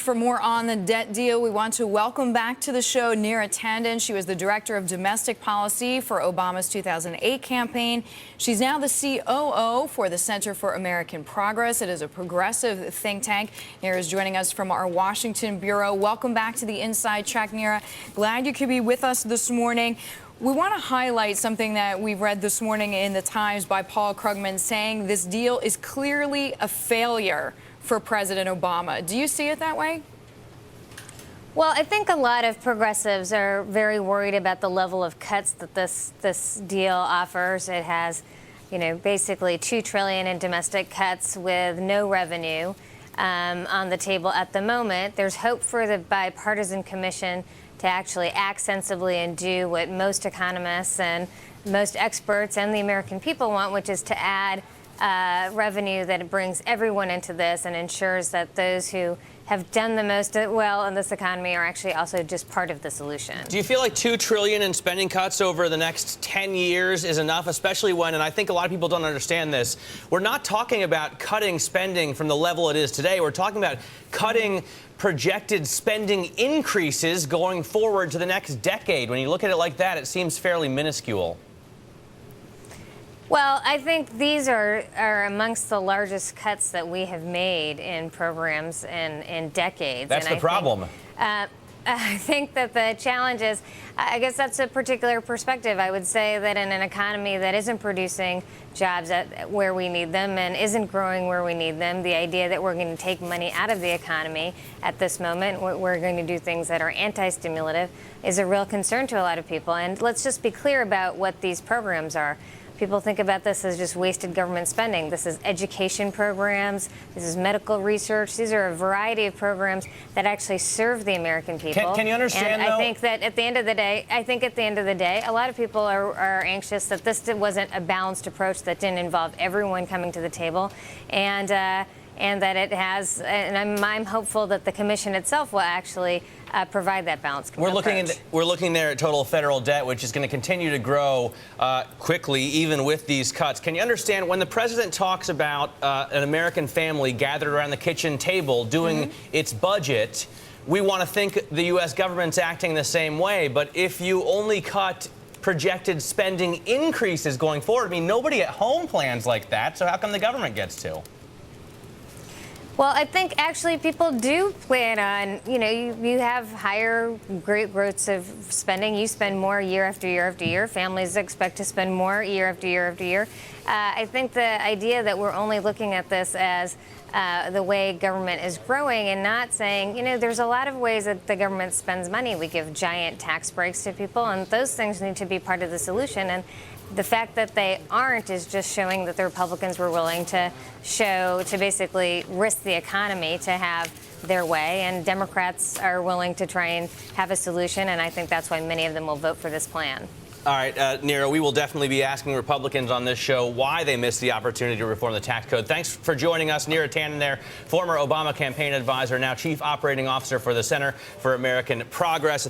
for more on the debt deal, we want to welcome back to the show Neera Tanden. She was the director of domestic policy for Obama's 2008 campaign. She's now the COO for the Center for American Progress. It is a progressive think tank. Neera is joining us from our Washington bureau. Welcome back to the Inside Track, Neera. Glad you could be with us this morning. We want to highlight something that we read this morning in the Times by Paul Krugman, saying this deal is clearly a failure for President Obama. Do you see it that way? Well, I think a lot of progressives are very worried about the level of cuts that this deal offers. It has, basically $2 trillion in domestic cuts with no revenue on the table at the moment. There's hope for the bipartisan commission to actually act sensibly and do what most economists and most experts and the American people want, which is to add revenue that brings everyone into this and ensures that those who have done the most well in this economy are actually also just part of the solution. Do you feel like $2 trillion in spending cuts over the next 10 years is enough, especially when, and I think a lot of people don't understand this, we're not talking about cutting spending from the level it is today. We're talking about cutting projected spending increases going forward to the next decade. When you look at it like that, it seems fairly minuscule. Well, I think these are amongst the largest cuts that we have made in programs in decades. That's the problem. I think that the challenge is, I guess that's a particular perspective. I would say that in an economy that isn't producing jobs where we need them and isn't growing where we need them, the idea that we're going to take money out of the economy at this moment, we're going to do things that are anti-stimulative, is a real concern to a lot of people. And let's just be clear about what these programs are. People think about this as just wasted government spending. This is education programs. This is medical research. These are a variety of programs that actually serve the American people. Can you understand, and I think that at the end of the day, a lot of people are anxious that this wasn't a balanced approach that didn't involve everyone coming to the table, and that it has. And I'm hopeful that the commission itself will actually provide that balance. We're looking there at total federal debt, which is going to continue to grow quickly, even with these cuts. Can you understand when the president talks about an American family gathered around the kitchen table doing its budget? We want to think the U.S. government's acting the same way. But if you only cut projected spending increases going forward, nobody at home plans like that. So how come the government gets to? Well, I think actually people do plan on, you have higher great growths of spending. You spend more year after year after year. Families expect to spend more year after year after year. I think the idea that we're only looking at this as the way government is growing and not saying, there's a lot of ways that the government spends money. We give giant tax breaks to people, and those things need to be part of the solution. And the fact that they aren't is just showing that the Republicans were willing to basically risk the economy to have their way, and Democrats are willing to try and have a solution, and I think that's why many of them will vote for this plan. All right, Neera, we will definitely be asking Republicans on this show why they missed the opportunity to reform the tax code. Thanks for joining us. Neera Tanden there, former Obama campaign advisor, now chief operating officer for the Center for American Progress.